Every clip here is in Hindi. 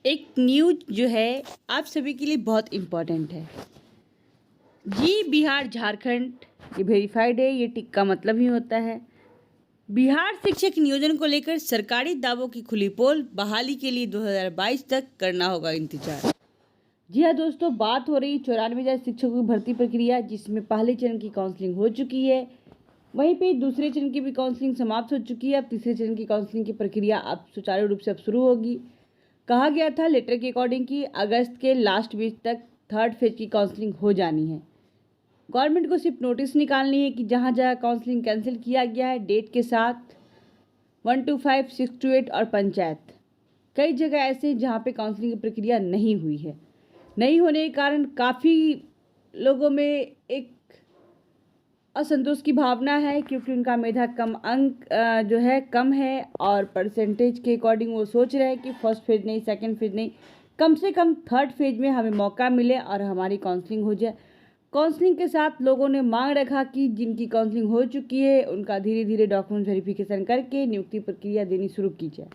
एक न्यूज जो है आप सभी के लिए बहुत इम्पोर्टेंट है। जी बिहार झारखंड ये वेरीफाइड है, ये टिक का मतलब ही होता है। बिहार शिक्षक नियोजन को लेकर सरकारी दावों की खुली पोल, बहाली के लिए 2022 तक करना होगा इंतजार। जी हाँ दोस्तों, बात हो रही 94,000 शिक्षकों की भर्ती प्रक्रिया, जिसमें पहले चरण की काउंसलिंग हो चुकी है। वहीं पे दूसरे चरण की भी काउंसलिंग समाप्त हो चुकी है। अब तीसरे चरण की काउंसलिंग की प्रक्रिया अब सुचारू रूप से अब शुरू होगी। कहा गया था लेटर के अकॉर्डिंग कि अगस्त के लास्ट वीक तक थर्ड फेज की काउंसलिंग हो जानी है। गवर्नमेंट को सिर्फ नोटिस निकालनी है कि जहाँ जहाँ काउंसलिंग कैंसिल किया गया है डेट के साथ 125, 628 और पंचायत, कई जगह ऐसे हैं जहाँ पे काउंसलिंग की प्रक्रिया नहीं हुई है। नहीं होने के कारण काफ़ी लोगों में एक असंतोष की भावना है, क्योंकि उनका मेधा कम अंक जो है कम है, और परसेंटेज के अकॉर्डिंग वो सोच रहे हैं कि फर्स्ट फेज नहीं, सेकंड फेज नहीं, कम से कम थर्ड फेज में हमें मौका मिले और हमारी काउंसलिंग हो जाए। काउंसलिंग के साथ लोगों ने मांग रखा कि जिनकी काउंसलिंग हो चुकी है उनका धीरे धीरे डॉक्यूमेंट वेरिफिकेशन करके नियुक्ति प्रक्रिया देनी शुरू की जाए।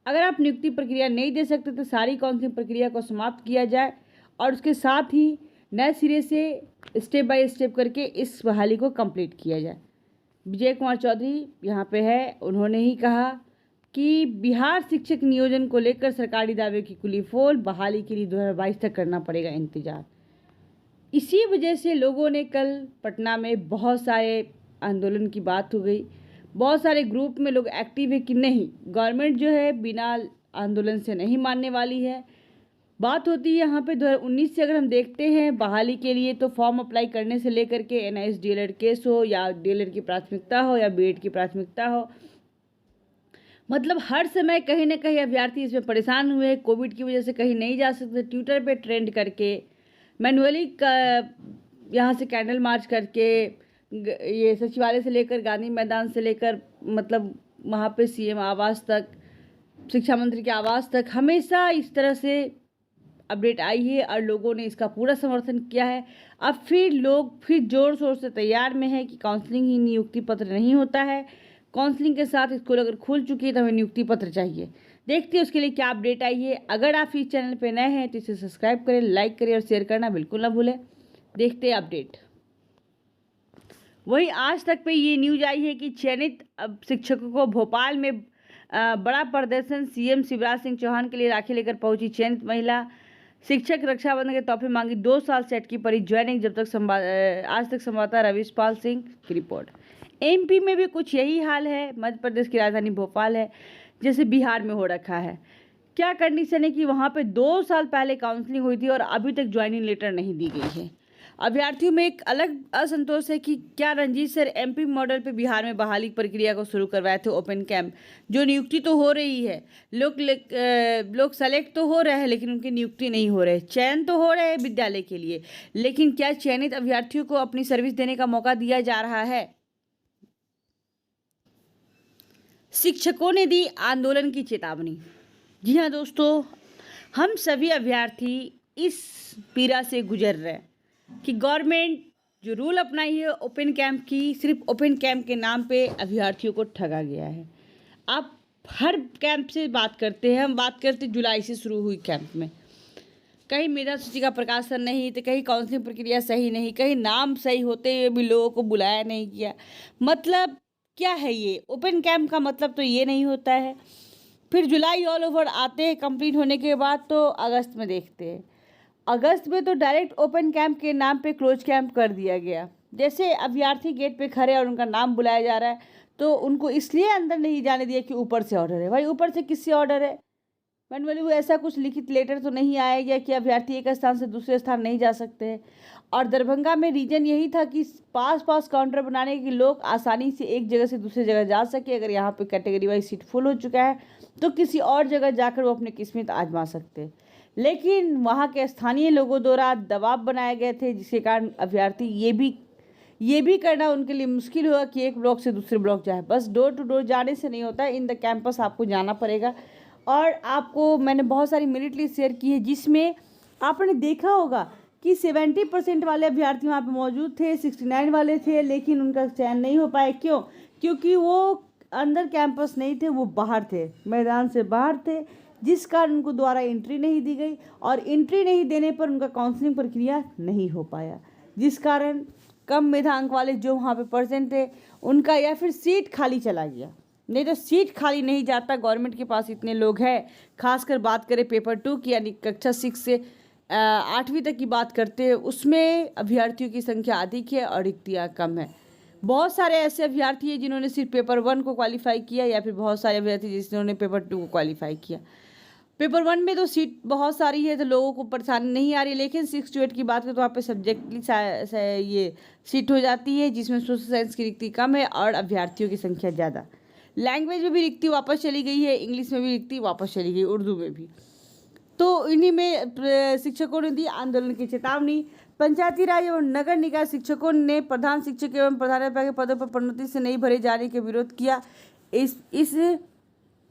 अगर आप नियुक्ति प्रक्रिया नहीं दे सकते तो सारी काउंसलिंग प्रक्रिया को समाप्त किया जाए और उसके साथ ही नए सिरे से स्टेप बाय स्टेप करके इस बहाली को कंप्लीट किया जाए। विजय कुमार चौधरी यहाँ पे है, उन्होंने ही कहा कि बिहार शिक्षक नियोजन को लेकर सरकारी दावे की खुली पोल, बहाली के लिए 2022 तक करना पड़ेगा इंतजार। इसी वजह से लोगों ने कल पटना में बहुत सारे आंदोलन की बात हो गई। बहुत सारे ग्रुप में लोग एक्टिव है कि नहीं, गवर्नमेंट जो है बिना आंदोलन से नहीं मानने वाली है। बात होती है यहाँ पे 2019 से अगर हम देखते हैं बहाली के लिए, तो फॉर्म अप्लाई करने से लेकर के NIS DLED केस हो या DLED की प्राथमिकता हो या BEd की प्राथमिकता हो, मतलब हर समय कहीं ना कहीं अभ्यर्थी इसमें परेशान हुए। कोविड की वजह से कहीं नहीं जा सकते, ट्विटर पे ट्रेंड करके, मैनुअली यहाँ से कैंडल मार्च करके, ये सचिवालय से लेकर गांधी मैदान से लेकर मतलब वहाँ पे CM आवास तक, शिक्षा मंत्री के आवास तक, हमेशा इस तरह से अपडेट आई है और लोगों ने इसका पूरा समर्थन किया है। अब फिर लोग फिर जोर शोर से तैयार में है कि काउंसलिंग ही नियुक्ति पत्र नहीं होता है, काउंसलिंग के साथ स्कूल अगर खुल चुकी है तो हमें नियुक्ति पत्र चाहिए। देखते हैं उसके लिए क्या अपडेट आई है। अगर आप इस चैनल पर नए हैं तो इसे सब्सक्राइब करें, लाइक करें और शेयर करना बिल्कुल ना भूलें। देखते हैं अपडेट। वहीं आज तक पे ये न्यूज आई है कि चयनित शिक्षकों को भोपाल में बड़ा प्रदर्शन, CM शिवराज सिंह चौहान के लिए राखी लेकर पहुंची चयनित महिला शिक्षक, रक्षाबंधन के तोहफे मांगी, 2 साल सेट की परी ज्वाइनिंग। जब तक आज तक संवाददाता रविशपाल सिंह की रिपोर्ट। MP में भी कुछ यही हाल है। मध्य प्रदेश की राजधानी भोपाल है, जैसे बिहार में हो रखा है। क्या कंडीशन है कि वहाँ पे 2 साल पहले काउंसलिंग हुई थी और अभी तक ज्वाइनिंग लेटर नहीं दी गई है। अभ्यर्थियों में एक अलग असंतोष है कि क्या रंजीत सर MP मॉडल पे बिहार में बहाली प्रक्रिया को शुरू करवाए थे ओपन कैंप, जो नियुक्ति तो हो रही है, लोग सेलेक्ट तो हो रहे हैं लेकिन उनकी नियुक्ति नहीं हो रहे, चयन तो हो रहे हैं विद्यालय के लिए, लेकिन क्या चयनित अभ्यर्थियों को अपनी सर्विस देने का मौका दिया जा रहा है? शिक्षकों ने दी आंदोलन की चेतावनी। जी हाँ दोस्तों, हम सभी अभ्यर्थी इस पीड़ा से गुजर रहे हैं कि गवर्नमेंट जो रूल अपनाई है ओपन कैंप की, सिर्फ ओपन कैंप के नाम पे अभ्यर्थियों को ठगा गया है। आप हर कैंप से बात करते हैं, हम बात करते जुलाई से शुरू हुई कैंप में, कहीं मेधा सूची का प्रकाशन नहीं, तो कहीं काउंसलिंग प्रक्रिया सही नहीं, कहीं नाम सही होते हुए भी लोगों को बुलाया नहीं गया। मतलब क्या है ये? ओपन कैंप का मतलब तो ये नहीं होता है। फिर जुलाई ऑल ओवर आते हैं, कंप्लीट होने के बाद तो अगस्त में देखते हैं। अगस्त में तो डायरेक्ट ओपन कैंप के नाम पे क्लोज कैंप कर दिया गया। जैसे अभ्यर्थी गेट पे खड़े और उनका नाम बुलाया जा रहा है तो उनको इसलिए अंदर नहीं जाने दिया कि ऊपर से ऑर्डर है। भाई ऊपर से किससे ऑर्डर है? मैनुअली वो ऐसा कुछ लिखित लेटर तो नहीं आएगा कि अभ्यर्थी एक स्थान से दूसरे स्थान नहीं जा सकते हैं। और दरभंगा में रीजन यही था कि पास काउंटर बनाने के लोग आसानी से एक जगह से दूसरी जगह जा सके। अगर यहाँ पे कैटेगरी वाइज सीट फुल हो चुका है तो किसी और जगह जाकर वो अपनी किस्मत आजमा सकते हैं। लेकिन वहाँ के स्थानीय लोगों द्वारा दबाव बनाए गए थे, जिसके कारण अभ्यर्थी ये भी करना उनके लिए मुश्किल हुआ कि एक ब्लॉक से दूसरे ब्लॉक जाए। बस डोर टू डोर जाने से नहीं होता है, इन द कैंपस आपको जाना पड़ेगा। और आपको मैंने बहुत सारी मेरिट लिस्ट शेयर की है, जिसमें आपने देखा होगा कि 70% वाले अभ्यर्थी वहाँ पे मौजूद थे, 69 वाले थे, लेकिन उनका चयन नहीं हो पाया। क्यों? क्योंकि वो अंदर कैंपस नहीं थे, वो बाहर थे, मैदान से बाहर थे। जिस कारण उनको द्वारा एंट्री नहीं दी गई और एंट्री नहीं देने पर उनका काउंसलिंग प्रक्रिया नहीं हो पाया, जिस कारण कम मेधांक वाले जो वहाँ पे पर्सन थे उनका या फिर सीट खाली चला गया। नहीं तो सीट खाली नहीं जाता, गवर्नमेंट के पास इतने लोग हैं। खासकर बात करें पेपर 2 की यानी कक्षा 6 से 8वीं तक की बात करते हैं, उसमें अभ्यर्थियों की संख्या अधिक है और रिक्तियाँ कम है। बहुत सारे ऐसे अभ्यर्थी हैं जिन्होंने सिर्फ पेपर 1 को क्वालिफाई किया या फिर बहुत सारे अभ्यर्थी जिन्होंने पेपर 2 को क्वालिफाई किया। पेपर 1 में तो सीट बहुत सारी है तो लोगों को परेशानी नहीं आ रही, लेकिन 6 to 8 की बात करें तो वहाँ पे सब्जेक्टली ये सीट हो जाती है जिसमें सोशल साइंस की रिक्ति कम है और अभ्यर्थियों की संख्या ज़्यादा। लैंग्वेज में भी रिक्ति वापस चली गई है, इंग्लिश में भी रिक्ति वापस चली गई, उर्दू में भी। तो इन्हीं में शिक्षकों ने दी आंदोलन की चेतावनी। पंचायती राज एवं नगर निकाय शिक्षकों ने प्रधान शिक्षक एवं प्रधानाध्यापक के पदों पर प्रोन्नति से नहीं भरे जाने के विरोध किया। इस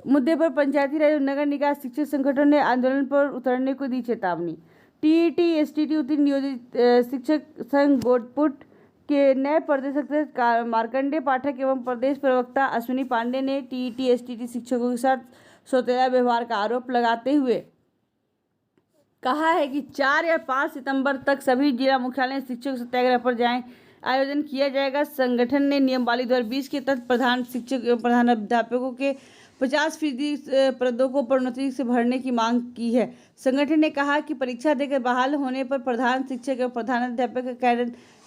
मुद्दे पर पंचायती राज एवं नगर निकाय शिक्षक संगठन ने आंदोलन पर उतरने को दी चेतावनी। टीईटी एसटीटी उत्तीर्ण नियोजित शिक्षक संघ गोटपुट के नए प्रदेश अध्यक्ष मार्कंडेय पाठक एवं प्रदेश प्रवक्ता अश्विनी पांडे ने टीईटी एसटीटी शिक्षकों के साथ सौतेला व्यवहार का आरोप लगाते हुए कहा है कि 4 या 5 सितंबर तक सभी जिला मुख्यालय शिक्षक सत्याग्रह पर आयोजन किया जाएगा। संगठन ने नियमावली 2020 के तहत प्रधान शिक्षक एवं प्रधानाध्यापकों के 50% पदों को प्रोन्नति से भरने की मांग की है। संगठन ने कहा कि परीक्षा देकर बहाल होने पर प्रधान शिक्षक एवं प्रधानाध्यापक का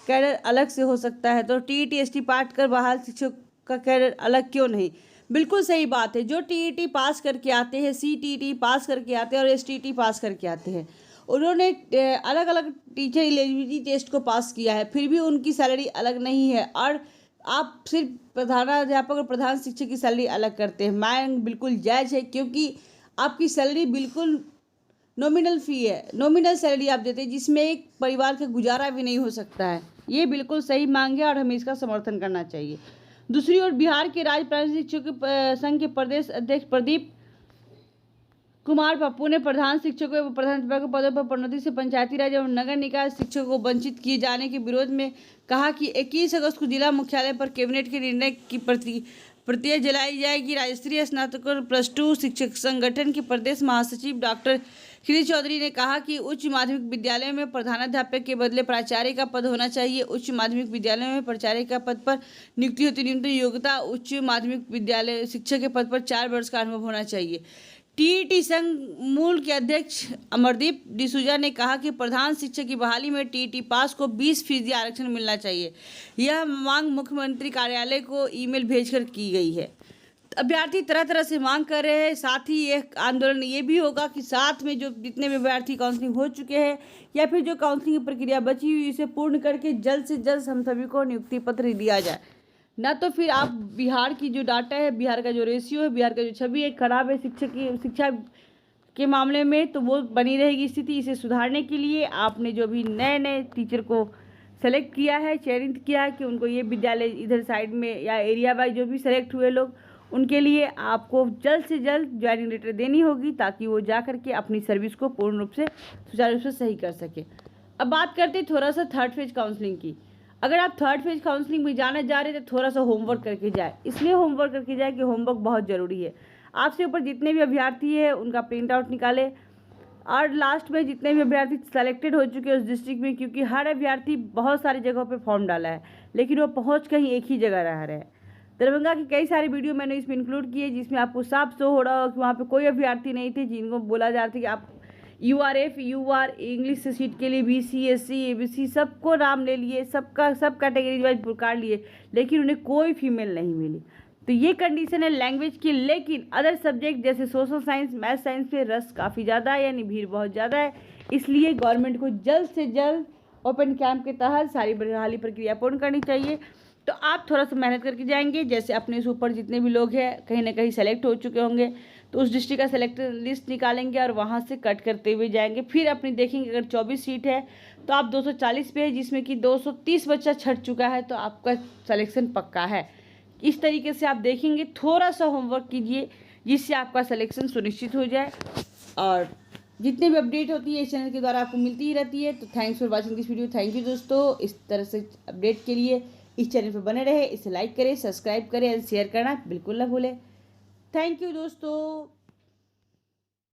कैडर अलग से हो सकता है, तो टीईटी एसटी पाठ कर बहाल शिक्षक का कैडर अलग क्यों नहीं। बिल्कुल सही बात है। जो टीईटी पास करके आते हैं, सीटीटी पास करके आते हैं और एसटीटी पास करके आते हैं, उन्होंने अलग अलग टीचर एलिजिबिलिटी टेस्ट को पास किया है, फिर भी उनकी सैलरी अलग नहीं है और आप सिर्फ प्रधानाध्यापक और प्रधान शिक्षक की सैलरी अलग करते हैं। मांग बिल्कुल जायज़ है क्योंकि आपकी सैलरी बिल्कुल नॉमिनल फ़ी है, नॉमिनल सैलरी आप देते हैं जिसमें एक परिवार का गुजारा भी नहीं हो सकता है। ये बिल्कुल सही मांग है और हमें इसका समर्थन करना चाहिए। दूसरी ओर बिहार के राज्य प्राथमिक शिक्षक संघ के प्रदेश अध्यक्ष प्रदीप कुमार पप्पू ने प्रधान शिक्षकों एवं प्रधानाध्यापक पदों पर प्रोन्नति से पंचायती राज एवं नगर निकाय शिक्षकों को वंचित किए जाने के विरोध में कहा कि 21 अगस्त को जिला मुख्यालय पर कैबिनेट के निर्णय की प्रतियां जलाई जाएगी। राज्य स्तरीय स्नातकोत्तर +2 शिक्षक संगठन के प्रदेश महासचिव डॉक्टर श्री चौधरी ने कहा कि उच्च माध्यमिक विद्यालयों में प्रधानाध्यापक के बदले प्राचार्य का पद होना चाहिए। उच्च माध्यमिक विद्यालयों में प्राचार्य का पद पर नियुक्ति होती न्यूनतम योग्यता उच्च माध्यमिक विद्यालय शिक्षक के पद पर 4 वर्ष का अनुभव होना चाहिए। टीईटी संघ मूल के अध्यक्ष अमरदीप डिसूजा ने कहा कि प्रधान शिक्षक की बहाली में टीईटी पास को 20% आरक्षण मिलना चाहिए। यह मांग मुख्यमंत्री कार्यालय को ईमेल भेजकर की गई है। अभ्यर्थी तरह तरह से मांग कर रहे हैं। साथ ही एक आंदोलन ये भी होगा कि साथ में जो जितने भी अभ्यर्थी काउंसलिंग हो चुके हैं या फिर जो काउंसलिंग की प्रक्रिया बची हुई इसे पूर्ण करके जल्द से जल्द हम सभी को नियुक्ति पत्र दिया जाए। ना तो फिर आप बिहार की जो डाटा है, बिहार का जो रेशियो है, बिहार का जो छवि है खराब है शिक्षा के मामले में, तो वो बनी रहेगी स्थिति। इसे सुधारने के लिए आपने जो भी नए टीचर को सेलेक्ट किया है, चयनित किया है कि उनको ये विद्यालय इधर साइड में या एरिया वाइज जो भी सेलेक्ट हुए लोग, उनके लिए आपको जल्द से जल्द ज्वाइनिंग लेटर देनी होगी ताकि वो जा करके अपनी सर्विस को पूर्ण रूप से सुचारू रूप से सही कर सके। अब बात करते हैं थोड़ा सा 3rd फेज काउंसलिंग की। अगर आप 3rd फेज काउंसलिंग में जाने जा रहे हैं तो थोड़ा सा होमवर्क करके जाए। इसलिए होमवर्क करके जाए कि होमवर्क बहुत ज़रूरी है। आपसे ऊपर जितने भी अभ्यर्थी हैं उनका प्रिंट आउट निकालें और लास्ट में जितने भी अभ्यर्थी सेलेक्टेड हो चुके हैं उस डिस्ट्रिक्ट में, क्योंकि हर अभ्यर्थी बहुत सारी जगहों पे फॉर्म डाला है लेकिन वो पहुँच कहीं एक ही जगह रह रहे हैं। दरभंगा की कई सारी वीडियो मैंने इसमें इंक्लूड की है जिसमें आपको साफ शो हो रहा हो कि वहाँ पे कोई अभ्यर्थी नहीं थे जिनको बोला जा रहा था कि आप URF UR इंग्लिश से सीट के लिए BC SC ABC सबको नाम ले लिए, सब कैटेगरी वाइज पुकार लिए, लेकिन उन्हें कोई फीमेल नहीं मिली। तो ये कंडीशन है लैंग्वेज की। लेकिन अदर सब्जेक्ट जैसे सोशल साइंस, मैथ साइंस पे रस काफ़ी ज़्यादा है, यानी भीड़ बहुत ज़्यादा है। इसलिए गवर्नमेंट को जल्द से जल्द ओपन कैंप के तहत सारी बहाली प्रक्रिया पूर्ण करनी चाहिए। तो आप थोड़ा सा मेहनत करके जाएंगे। जैसे अपने से ऊपर जितने भी लोग हैं कहीं ना कहीं सेलेक्ट हो चुके होंगे तो उस डिस्ट्रिक्ट का सेलेक्टेड लिस्ट निकालेंगे और वहाँ से कट करते हुए जाएंगे। फिर अपनी देखेंगे अगर 24 सीट है तो आप 240 पे है जिसमें कि 230 बच्चा छट चुका है तो आपका सिलेक्शन पक्का है। इस तरीके से आप देखेंगे, थोड़ा सा होमवर्क कीजिए जिससे आपका सिलेक्शन सुनिश्चित हो जाए। और जितने भी अपडेट होती है इस चैनल के द्वारा आपको मिलती ही रहती है। तो thanks for watching this video. Thank you दोस्तों। इस तरह से अपडेट के लिए इस चैनल पर बने रहे, इसे लाइक करें, सब्सक्राइब करें और शेयर करना बिल्कुल ना भूलें। थैंक यू दोस्तों।